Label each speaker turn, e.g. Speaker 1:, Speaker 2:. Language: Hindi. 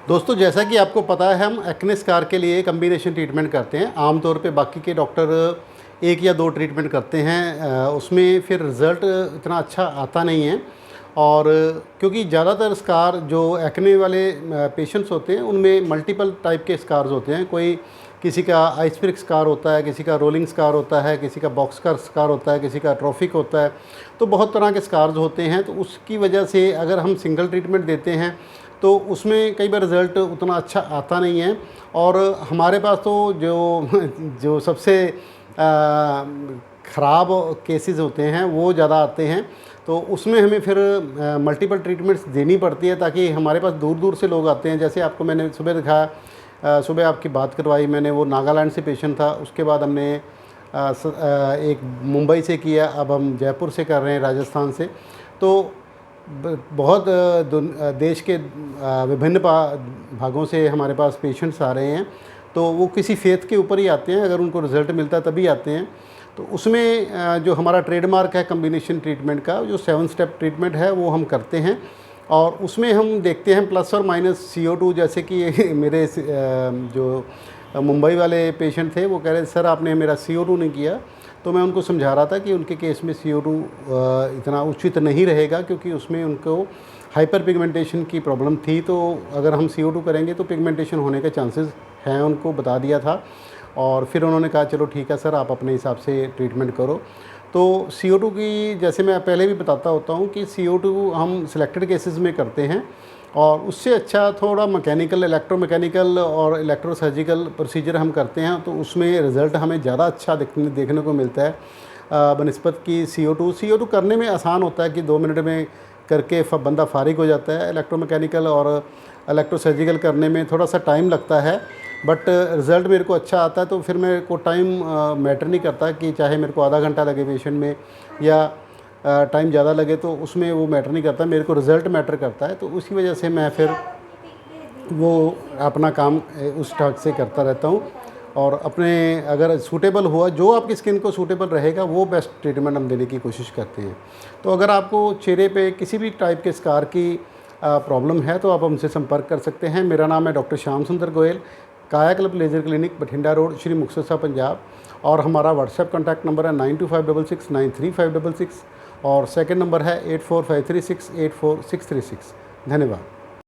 Speaker 1: दोस्तों, जैसा कि आपको पता है, हम एक्ने स्कार के लिए कम्बिनेशन ट्रीटमेंट करते हैं। आमतौर पे बाकी के डॉक्टर 1 या 2 ट्रीटमेंट करते हैं, उसमें फिर रिज़ल्ट इतना अच्छा आता नहीं है। और क्योंकि ज़्यादातर स्कार जो एक्ने वाले पेशेंट्स होते हैं, उनमें मल्टीपल टाइप के स्कार्स होते हैं। कोई किसी का आइसपिरिक स्कार होता है, किसी का रोलिंग स्कार होता है, किसी का बॉक्स का स्कार होता है, किसी का ट्रॉफिक होता है। तो बहुत तरह के स्कार्स होते हैं। तो उसकी वजह से अगर हम सिंगल ट्रीटमेंट देते हैं तो उसमें कई बार रिज़ल्ट उतना अच्छा आता नहीं है। और हमारे पास तो जो जो सबसे ख़राब केसेस होते हैं वो ज़्यादा आते हैं। तो उसमें हमें फिर मल्टीपल ट्रीटमेंट्स देनी पड़ती है, ताकि हमारे पास दूर दूर से लोग आते हैं। जैसे आपको मैंने सुबह दिखाया, सुबह आपकी बात करवाई मैंने, वो नागालैंड से पेशेंट था। उसके बाद हमने एक मुंबई से किया, अब हम जयपुर से कर रहे हैं, राजस्थान से। तो बहुत देश के विभिन्न भागों से हमारे पास पेशेंट्स आ रहे हैं। तो वो किसी फेथ के ऊपर ही आते हैं, अगर उनको रिज़ल्ट मिलता है तभी आते हैं। तो उसमें जो हमारा ट्रेडमार्क है कम्बिनेशन ट्रीटमेंट का, जो 7 स्टेप ट्रीटमेंट है, वो हम करते हैं। और उसमें हम देखते हैं प्लस और माइनस CO2। जैसे कि मेरे जो मुंबई वाले पेशेंट थे, वो कह रहे सर आपने मेरा CO2 नहीं किया। तो मैं उनको समझा रहा था कि उनके केस में CO2 इतना उचित नहीं रहेगा, क्योंकि उसमें उनको हाइपर पिगमेंटेशन की प्रॉब्लम थी। तो अगर हम CO2 करेंगे तो पिगमेंटेशन होने के चांसेस हैं, उनको बता दिया था। और फिर उन्होंने कहा चलो ठीक है सर, आप अपने हिसाब से ट्रीटमेंट करो। तो CO2 की, जैसे मैं पहले भी बताता होता हूँ कि CO2 हम सिलेक्टेड केसेस में करते हैं। और उससे अच्छा थोड़ा मैकेनिकल, इलेक्ट्रोमैकेनिकल और इलेक्ट्रोसर्जिकल प्रोसीजर हम करते हैं। तो उसमें रिज़ल्ट हमें ज़्यादा अच्छा देखने को मिलता है बनिस्बत की CO2 करने में आसान होता है कि 2 मिनट में करके बंदा फारिग हो जाता है। इलेक्ट्रोमैकेनिकल और इलेक्ट्रोसर्जिकल करने में थोड़ा सा टाइम लगता है, बट रिज़ल्ट मेरे को अच्छा आता है। तो फिर मेरे को टाइम मैटर नहीं करता कि चाहे मेरे को आधा घंटा लगे पेशेंट में या टाइम ज़्यादा लगे, तो उसमें वो मैटर नहीं करता, मेरे को रिज़ल्ट मैटर करता है। तो उसी वजह से मैं फिर वो अपना काम उस ढंग से करता रहता हूँ। और अपने अगर सूटेबल हुआ, जो आपकी स्किन को सूटेबल रहेगा, वो बेस्ट ट्रीटमेंट हम देने की कोशिश करते हैं। तो अगर आपको चेहरे पे किसी भी टाइप के स्कार की प्रॉब्लम है तो आप हमसे संपर्क कर सकते हैं। मेरा नाम है डॉक्टर श्याम सुंदर गोयल, कायाकल्प laser clinic, Bathinda road, Shri Muktsar साहब, पंजाब। और हमारा व्हाट्सएप कॉन्टैक्ट नंबर है 9256693566। और सेकंड नंबर है 8453684636। धन्यवाद।